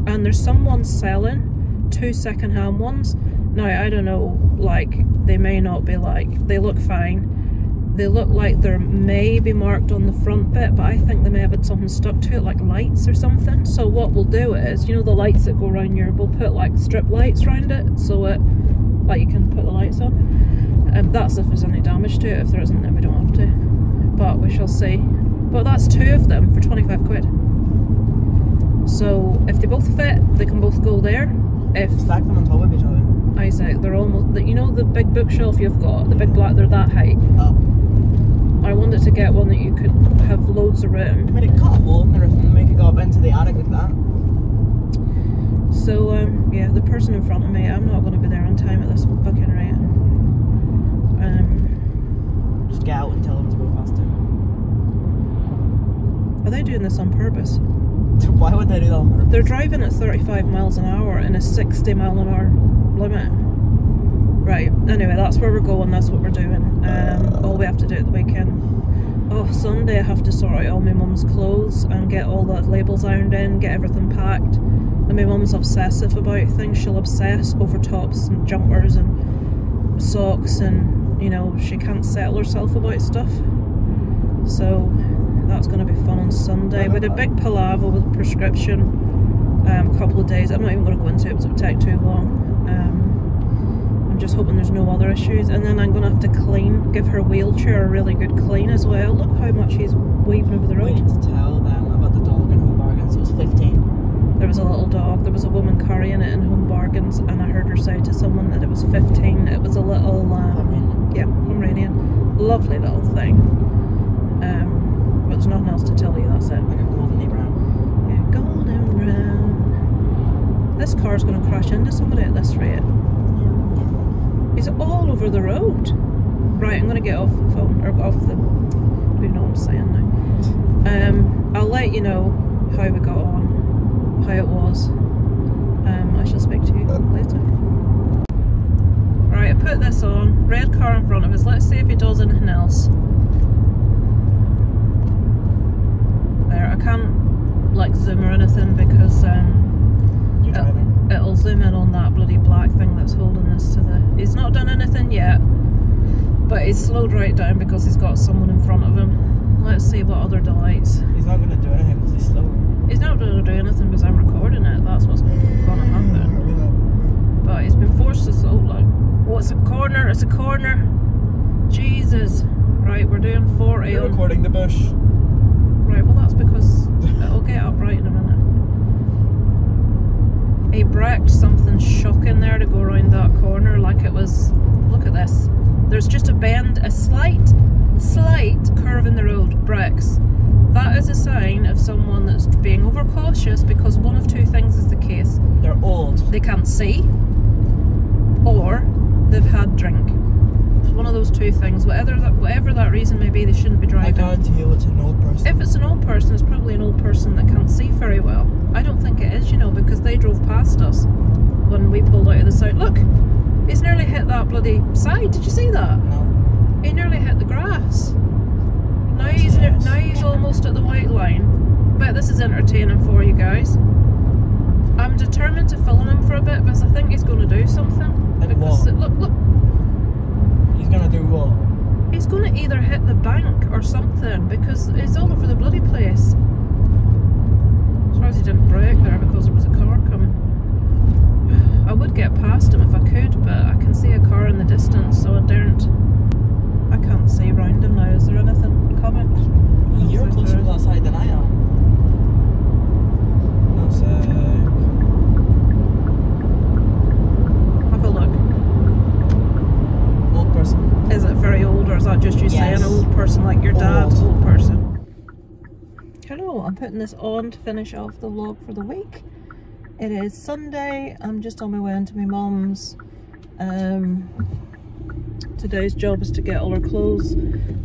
and there's someone selling 2 second-hand ones. Now, I don't know, like, they may not be like, they look fine. They look like they're maybe marked on the front bit, but I think they may have had something stuck to it, like lights or something. So what we'll do is, you know the lights that go around your, we'll put like strip lights around it, so it, like you can put the lights on. That's if there's any damage to it. If there isn't, then we don't have to. But we shall see. But that's 2 of them for 25 quid. So if they both fit, they can both go there. If stack them on top of each other. Isaac, they're almost, you know the big bookshelf you've got, the big black, they're that height. Oh. I wanted to get one that you could have loads of room. I mean, it cut a hole in the roof and make it go up into the attic like that. So, yeah, the person in front of me, I'm not going to be there on time at this fucking rate. Just get out and tell them to go faster. Are they doing this on purpose? Why would they do that on purpose? They're driving at 35 miles an hour in a 60 mile an hour limit. Right, anyway, that's where we're going, that's what we're doing. All we have to do at the weekend. Oh, Sunday I have to sort out all my mum's clothes and get all the labels ironed in, get everything packed. And my mum's obsessive about things. She'll obsess over tops and jumpers and socks, and, you know, she can't settle herself about stuff. So that's going to be fun on Sunday. We had a big palaver with prescription a couple of days. I'm not even going to go into it because it would take too long. I'm just hoping there's no other issues. And then I'm going to have to clean, give her wheelchair a really good clean as well. Look how much he's weaving over the road. We need to tell them about the dog in Home Bargains. It was 15. There was a little dog. There was a woman carrying it in Home Bargains, and I heard her say to someone that it was 15. It was a little, yeah, Pomeranian. Lovely little thing. But there's nothing else to tell you, that's it. Like a golden brown. Yeah, golden brown. This car's going to crash into somebody at this rate. It's all over the road. Right, I'm going to get off the phone, or off the, you know what I'm saying now. I'll let you know how we got on, how it was. I shall speak to you later. Right, I put this on, red car in front of us, let's see if he does anything else. There, I can't like zoom or anything because it'll zoom in on that bloody black thing that's holding this to the... He's not done anything yet, but he's slowed right down because he's got someone in front of him. Let's see what other delights. He's not going to do anything because he's slower. He's not going to do anything because I'm recording it, that's what's going to happen. But he's been forced to slow, like, oh, it's a corner, it's a corner. Jesus. Right, we're doing 40. You're recording the bush. Right, well that's because it'll get up right in a minute. He bricked something shocking there to go around that corner like it was, look at this. There's just a bend, a slight curve in the road, bricks. That is a sign of someone that's being overcautious because one of 2 things is the case. They're old. They can't see, or they've had drink. It's one of those 2 things. Whatever that reason may be, they shouldn't be driving. I guarantee you it's an old person. If it's an old person, it's probably an old person that can't see very well. I don't think it is, you know, because they drove past us when we pulled out of the side. Look, he's nearly hit that bloody side. Did you see that? No. He nearly hit the grass. Now he's almost at the white line. bet this is entertaining for you guys. I'm determined to film him for a bit because I think he's going to do something. Like because what? Look. He's gonna do what? He's going to either hit the bank or something because he's all over the bloody place. As far as he didn't brake there because there was a car coming. I would get past him if I could, but I can see a car in the distance, so I daren't. I can't see round him now. Is there anything coming? You're closer to that side than I am. That's Have a look. old person. Is it very old, or is that just you saying Yes. old person like your dad? Old. Old person. Hello, I'm putting this on to finish off the vlog for the week. It is Sunday. I'm just on my way into my mum's. Today's job is to get all her clothes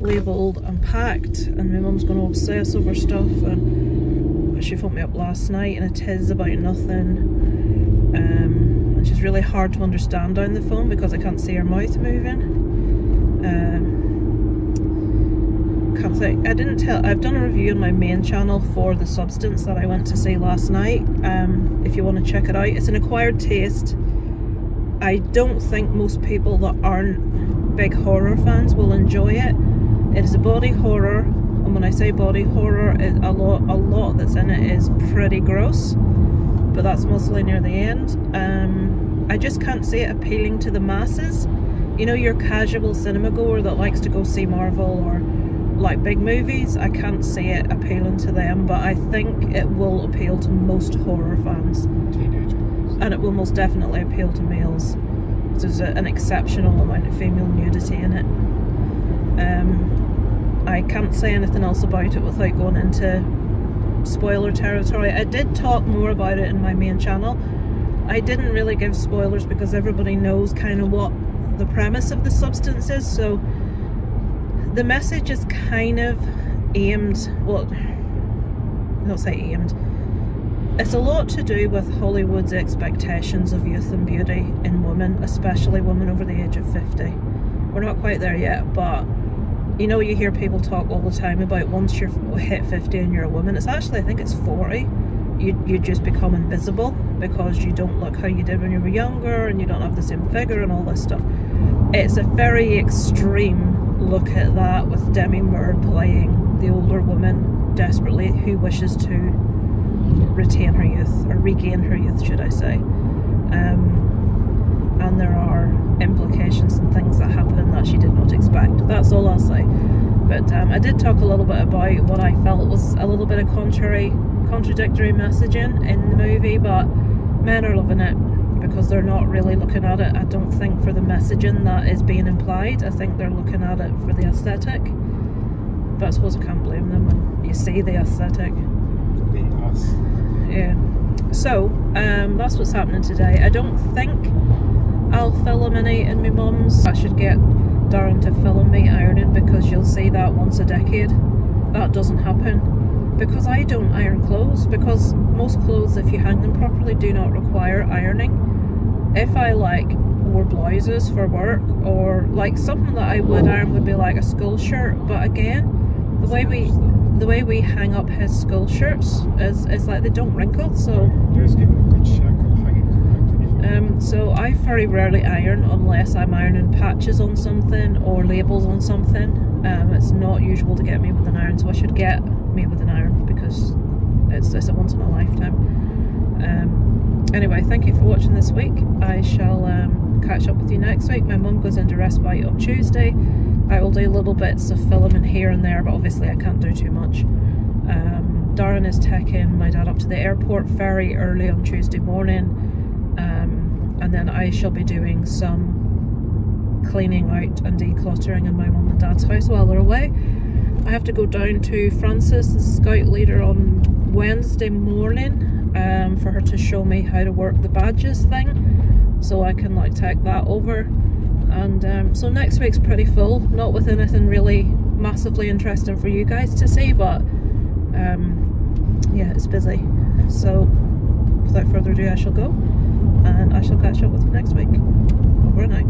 labelled and packed, and my mum's going to obsess over stuff, and she phoned me up last night and it is about nothing, and she's really hard to understand down the phone because I can't see her mouth moving. Can't say, I didn't tell, I've done a review on my main channel for the substance that I went to see last night. If you want to check it out, it's an acquired taste. I don't think most people that aren't big horror fans will enjoy it. It is a body horror, and when I say body horror, a lot that's in it is pretty gross, but that's mostly near the end. I just can't see it appealing to the masses. You know, your casual cinema goer that likes to go see Marvel or like big movies, I can't see it appealing to them, but I think it will appeal to most horror fans. Teenage boys. And it will most definitely appeal to males. There's an exceptional amount of female nudity in it. I can't say anything else about it without going into spoiler territory. I did talk more about it in my main channel. I didn't really give spoilers because everybody knows kind of what the premise of the substance is, so the message is kind of aimed, well, not say aimed, it's a lot to do with Hollywood's expectations of youth and beauty in women, especially women over the age of 50. We're not quite there yet, but you know, you hear people talk all the time about once you're hit 50 and you're a woman, it's actually, I think it's 40, you just become invisible because you don't look how you did when you were younger and you don't have the same figure and all this stuff. It's a very extreme look at that, with Demi Moore playing the older woman desperately who wishes to retain her youth, or regain her youth should I say, and there are implications and things that happen that she did not expect. That's all I'll say. But I did talk a little bit about what I felt was a little bit of contradictory messaging in the movie, but men are loving it because they're not really looking at it, I don't think, for the messaging that is being implied. I think they're looking at it for the aesthetic, but I suppose I can't blame them when you see the aesthetic. Yeah. So that's what's happening today. I don't think I'll film any in my mum's. I should get Darren to film me ironing because you'll see that once a decade. That doesn't happen because I don't iron clothes, because most clothes, if you hang them properly, do not require ironing. If I like wore blouses for work, or like something that I would iron would be like a school shirt, but again, the way we hang up his school shirts is like they don't wrinkle, so Just give it a good check and hang it correctly. so I very rarely iron unless I'm ironing patches on something or labels on something. It's not usual to get me with an iron, so I should get me with an iron because it's a once in a lifetime. Anyway, thank you for watching this week. I shall catch up with you next week. My mum goes into respite on Tuesday. I will do little bits of filming here and there, but obviously I can't do too much. Darren is taking my dad up to the airport very early on Tuesday morning, and then I shall be doing some cleaning out and decluttering in my mum and dad's house while they're away. I have to go down to Frances, the scout leader, on Wednesday morning for her to show me how to work the badges thing, so I can like take that over. And so next week's pretty full, not with anything really massively interesting for you guys to see, but yeah, it's busy. So without further ado, I shall go and I shall catch up with you next week. Over and out.